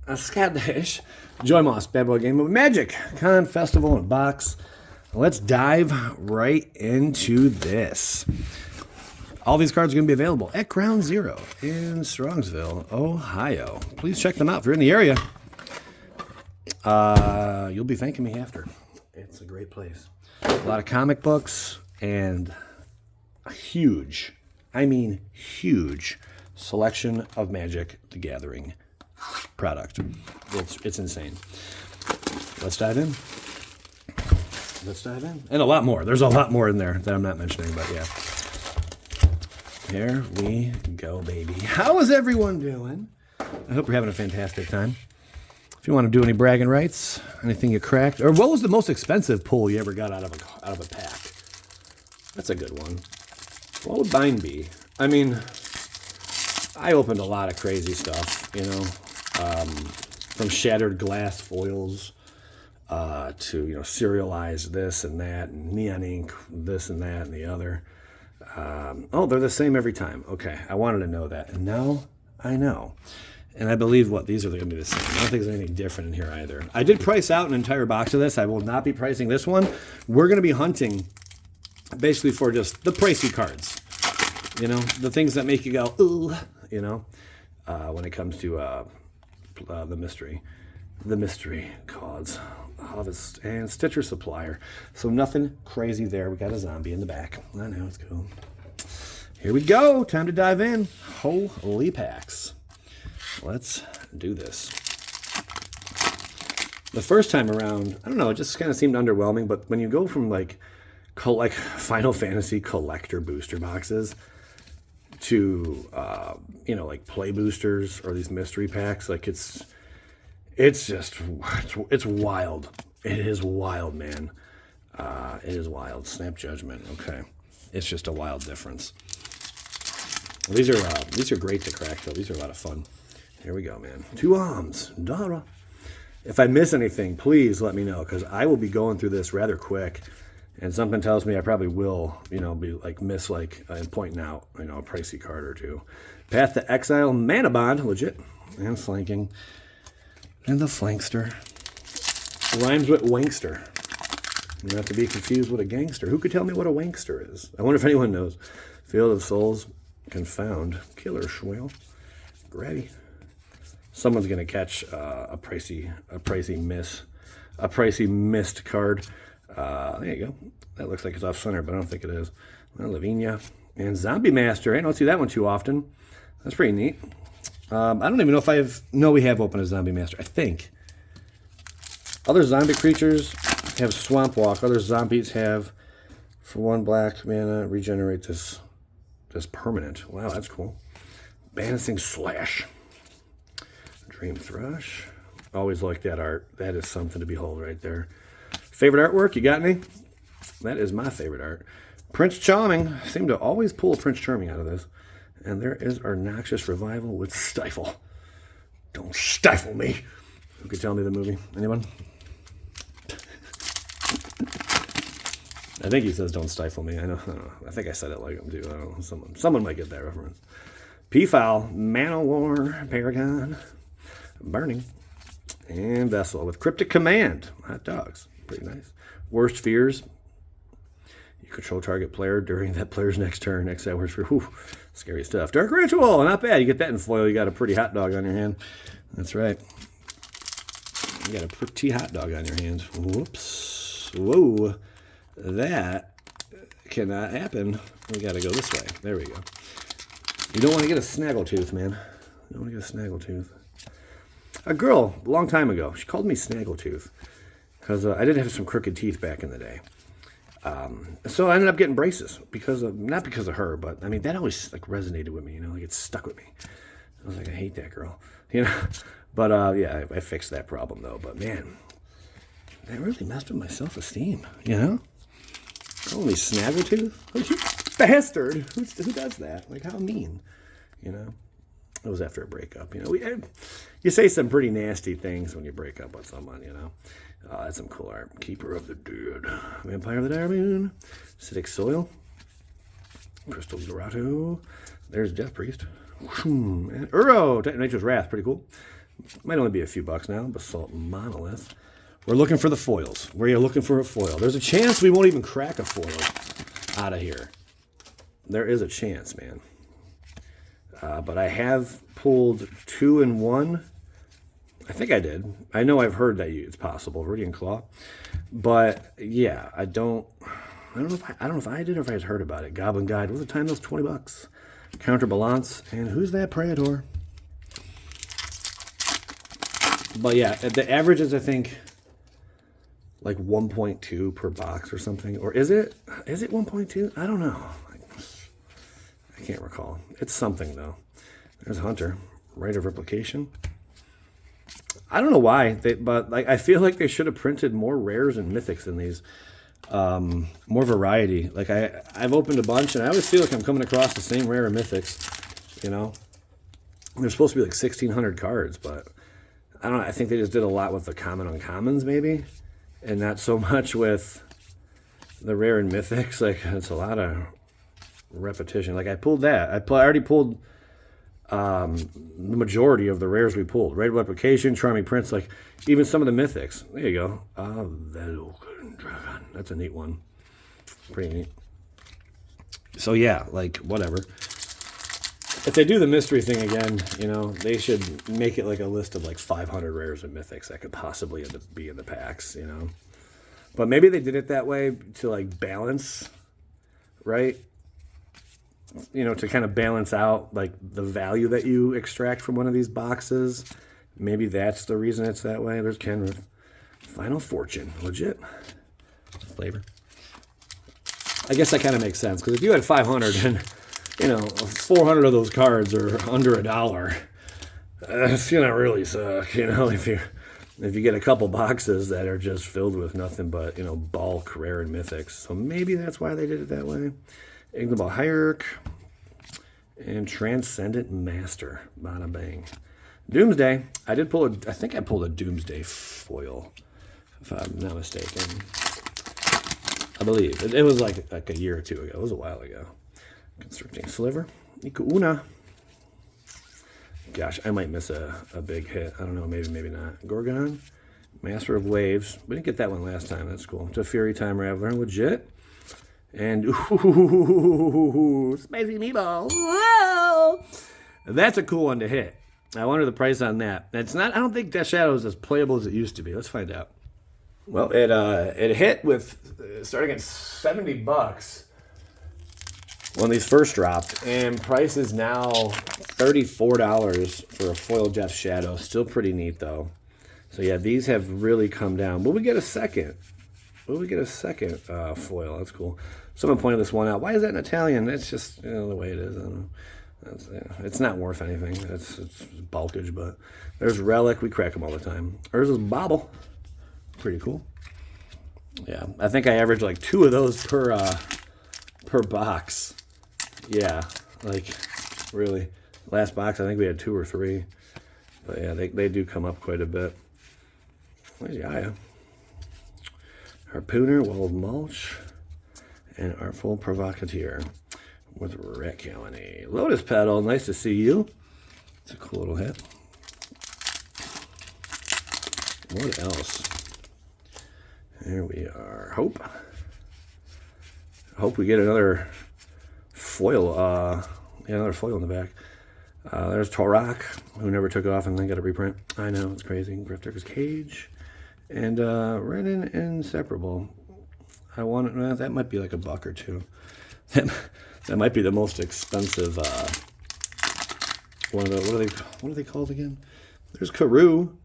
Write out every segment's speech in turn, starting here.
a Scottish Joy Moss Bad Boy Game of Magic Con Festival in a box. Let's dive right into this. All these cards are going to be available at Ground Zero in Strongsville, Ohio. Please check them out if you're in the area. You'll be thanking me after. It's a great place. A lot of comic books and a huge, I mean huge, selection of Magic the Gathering product. It's insane. Let's dive in. And a lot more. There's a lot more in there that I'm not mentioning, but yeah. Here we go, baby. How is everyone doing? I hope you're having a fantastic time. If you want to do any bragging rights, anything you cracked, or what was the most expensive pull you ever got out of a pack? That's a good one. What would mine be? I mean, I opened a lot of crazy stuff, you know, from shattered glass foils to, you know, serialized this and that, and neon ink, this and that and the other. Oh, they're the same every time. Okay, I wanted to know that, and now I know. And I believe, these are going to be the same. I don't think there's anything different in here either. I did price out an entire box of this. I will not be pricing this one. We're going to be hunting basically for just the pricey cards. You know, the things that make you go, ooh, you know, when it comes to the mystery cards. Harvest and Stitcher Supplier. So nothing crazy there. We got a zombie in the back. I know, it's cool. Here we go. Time to dive in. Holy packs. Let's do this. The first time around, I don't know, it just kind of seemed underwhelming, but when you go from like Final Fantasy collector booster boxes to, you know, like play boosters or these mystery packs, like it's wild. It is wild, man. It is wild. Snap Judgment. Okay. It's just a wild difference. These are great to crack, though. These are a lot of fun. Here we go, man. Two arms. Dara. If I miss anything, please let me know, because I will be going through this rather quick, and something tells me I probably will, you know, be like and pointing out, you know, a pricey card or two. Path to Exile, Mana Bond, legit, and flanking, and the Flankster. Rhymes with Wankster. Not to be confused with a gangster. Who could tell me what a Wankster is? I wonder if anyone knows. Field of Souls, Confound, Killer Schwale, Grabby. Someone's gonna catch a pricey missed card. There you go. That looks like it's off center, but I don't think it is. Well, Lavinia and Zombie Master. I don't see that one too often. That's pretty neat. I don't even know if we have opened a Zombie Master. I think. Other zombie creatures have Swamp Walk. Other zombies have, for 1 black mana, regenerate this permanent. Wow, that's cool. Banishing Slash. Dream Thrush. Always like that art. That is something to behold right there. Favorite artwork? You got any? That is my favorite art. Prince Charming. I seem to always pull a Prince Charming out of this. And there is our Noxious Revival with Stifle. Don't stifle me. Who could tell me the movie? Anyone? I think he says don't stifle me. I don't know. I think I said it like him too. I don't know. Someone might get that reference. P-Foul, Manowar, Paragon, Burning, and Vessel with Cryptic Command. Hot dogs. Pretty nice. Worst Fears. You control target player during that player's next turn. Exile Worst Fear. Whew. Scary stuff. Dark Ritual. Not bad. You get that in foil. You got a pretty hot dog on your hand. That's right. You got a pretty hot dog on your hand. Whoops. Whoa. That cannot happen. We got to go this way. There we go. You don't want to get a snaggletooth, man. You don't want to get a snaggletooth. A girl, a long time ago, she called me snaggletooth because I did have some crooked teeth back in the day. So I ended up getting braces not because of her, but I mean, that always like resonated with me, you know, like it stuck with me. I was like, I hate that girl, you know, but yeah, I fixed that problem though, but man, that really messed with my self-esteem, you know? Calling me snaggletooth? Oh, you bastard! Who does that? Like, how mean? You know? It was after a breakup, you know? You say some pretty nasty things when you break up with someone, you know? That's some cool art. Keeper of the Dead. Vampire of the Dire Moon. Acidic Soil. Crystal Grotto. There's Death Priest. And Uro! Nature's Wrath. Pretty cool. Might only be a few bucks now. Basalt Monolith. We're looking for the foils. We're looking for a foil. There's a chance we won't even crack a foil out of here. There is a chance, man. But I have pulled 2 and 1. I think I did. I know I've heard that it's possible. Viridian Claw. But yeah, I don't know if I did or if I had heard about it. Goblin Guide. What's the time? Those $20. Counterbalance. And who's that Praetor? But yeah, the average is, I think, like 1.2 per box or something. Or is it 1.2? I don't know. I can't recall. It's something, though. There's Hunter. Rite of Replication. I don't know why, but like I feel like they should have printed more rares and mythics in these. More variety. Like I've opened a bunch, and I always feel like I'm coming across the same rare and mythics, you know? There's supposed to be like 1,600 cards, but I don't know. I think they just did a lot with the common uncommons, maybe, and not so much with the rare and mythics. Like, it's a lot of repetition. Like, I pulled that. I already pulled the majority of the rares we pulled. Rite of Replication, Charming Prince, like, even some of the mythics. There you go. Dragon. That's a neat one. Pretty neat. So, yeah, like, whatever. If they do the mystery thing again, you know, they should make it like a list of like 500 rares and mythics that could possibly be in the packs, you know. But maybe they did it that way to like balance, right? You know, to kind of balance out like the value that you extract from one of these boxes. Maybe that's the reason it's that way. There's Kenrith. Final Fortune. Legit. Flavor. I guess that kind of makes sense, because if you had 500 and, you know, 400 of those cards are under $1, it's gonna really suck, you know, if you get a couple boxes that are just filled with nothing but, you know, bulk, rare, and mythics. So maybe that's why they did it that way. Ignoble Hierarch and Transcendent Master. Bada bang. Doomsday. I think I pulled a Doomsday foil, if I'm not mistaken. I believe it was like a year or two ago. It was a while ago. Constricting Sliver. Ikuuna. Gosh, I might miss a big hit. I don't know. Maybe not. Gorgon. Master of Waves. We didn't get that one last time. That's cool. Teferi Time Raveler. Legit. And ooh, Spicy Meatball. Whoa! That's a cool one to hit. I wonder the price on that. It's not. I don't think Death Shadow is as playable as it used to be. Let's find out. Well, it hit with starting at $70 when these first dropped, and price is now $34 for a foil Death Shadow. Still pretty neat though. So yeah, these have really come down. Will we get a second? Will we get a second foil? That's cool. Someone pointed this one out. Why is that in Italian? That's just, you know, the way it is. I don't know. It's not worth anything. It's bulkage, but there's Relic. We crack them all the time. Urza's Bobble. Pretty cool. Yeah, I think I average like 2 of those per box. Yeah, like really. Last box, I think we had 2 or 3. But yeah, they do come up quite a bit. Where's Yaya? Harpooner, Wild Mulch, and Artful Provocateur with Rat Colony. Lotus Petal, nice to see you. It's a cool little hit. What else? Here we are. Hope we get another foil. Another foil in the back. There's Torak, who never took off and then got a reprint. I know, it's crazy. Grifter's Cage. And Renin Inseparable. That might be like $1 or $2. That might be the most expensive one of the, what are they called again? There's Karoo.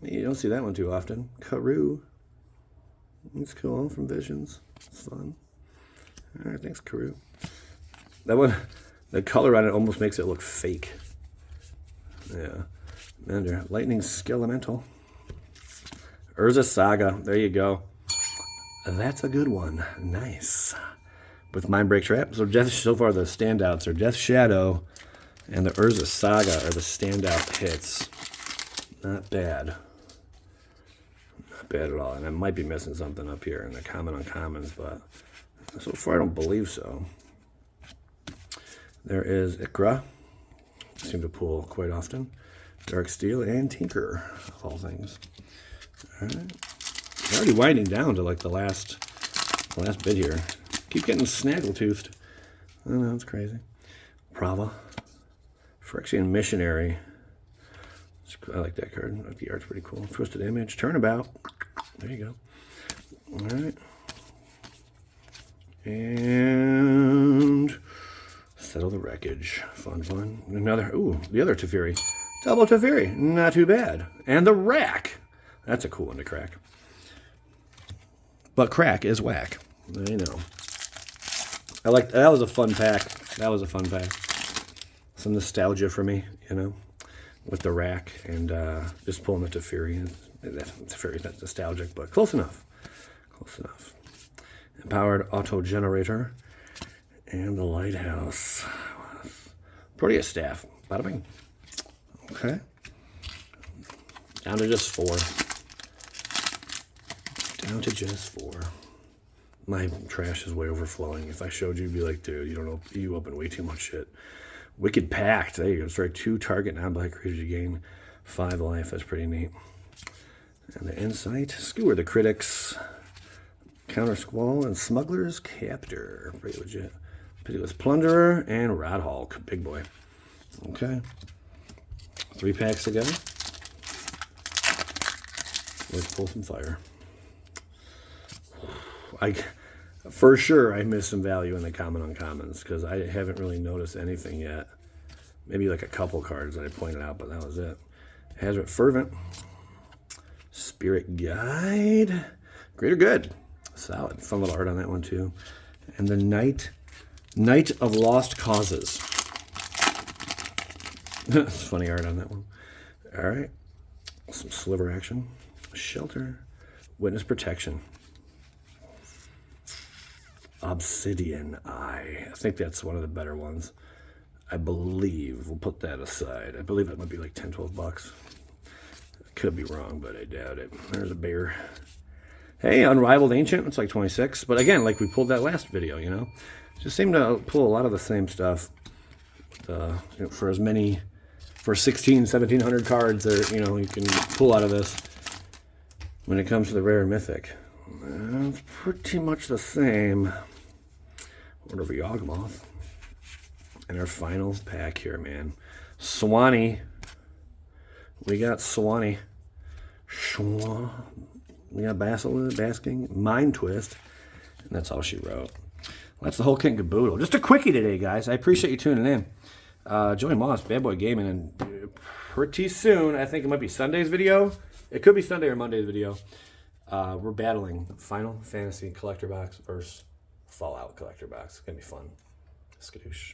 You don't see that one too often. Karoo. It's cool from Visions. It's fun. All right, thanks, Karoo. That one, the color on it almost makes it look fake. Yeah. And Lightning Skelemental. Urza Saga. There you go. That's a good one. Nice. With Mindbreak Trap. So far the standouts are Death Shadow and the Urza Saga are the standout hits. Not bad. Not bad at all. And I might be missing something up here in the common uncommons, but so far I don't believe so. There is Ikra. Seem to pull quite often. Dark Steel and Tinker, of all things. All right. We're already winding down to like the last bit here. Keep getting snaggletooth. I know, it's crazy. Prava. Phyrexian Missionary. I like that card. I like the art's pretty cool. Twisted Image. Turnabout. There you go. All right. And Settle the Wreckage. Fun, fun. Another, ooh, the other Teferi. Double Teferi. Not too bad. And the Rack. That's a cool one to crack. But crack is whack. I know. I like, that was a fun pack. That was a fun pack. Some nostalgia for me, you know, with the Rack and just pulling the Teferi. Teferi's not nostalgic, but close enough. Close enough. Empowered Auto Generator. And the Lighthouse. Proteus Staff. Bada bing. Okay. Down to just 4. Down to just 4. My trash is way overflowing. If I showed you, you'd be like, dude, you don't know, you open way too much shit. Wicked Pact. There you go. Sorry, 2 target non-black creatures. You gain 5 life. That's pretty neat. And the Insight. Skewer the Critics. Counter Squall and Smuggler's Captor. Pretty legit. Pitiless Plunderer and Rodhulk. Big boy. Okay. 3 packs to go. Let's pull some fire. For sure, I missed some value in the common uncommons because I haven't really noticed anything yet. Maybe like a couple cards that I pointed out, but that was it. Hazard Fervent. Spirit Guide. Greater Good. Solid. Fun little art on that one, too. And the Knight of Lost Causes. Funny art on that one. All right. Some sliver action. Shelter. Witness Protection. Obsidian Eye. I think that's one of the better ones. I believe. We'll put that aside. I believe that might be like 10, 12 bucks. I could be wrong, but I doubt it. There's a bear. Hey, Unrivaled Ancient. It's like 26. But again, like we pulled that last video, you know. Just seem to pull a lot of the same stuff. You know, for as many, for 1700 cards that, you know, you can pull out of this. When it comes to the rare and mythic. It's pretty much the same. Order of Yawgmoth. And our final pack here, man. Swanee. We got Swanee. We got Basking. Mind Twist. And that's all she wrote. Well, that's the whole kit and caboodle. Just a quickie today, guys. I appreciate you tuning in. Joey Moss, Bad Boy Gaming. And pretty soon, I think it might be Sunday's video. It could be Sunday or Monday's video. We're battling Final Fantasy Collector Box versus Fallout Collector Box. It's going to be fun. Skadoosh.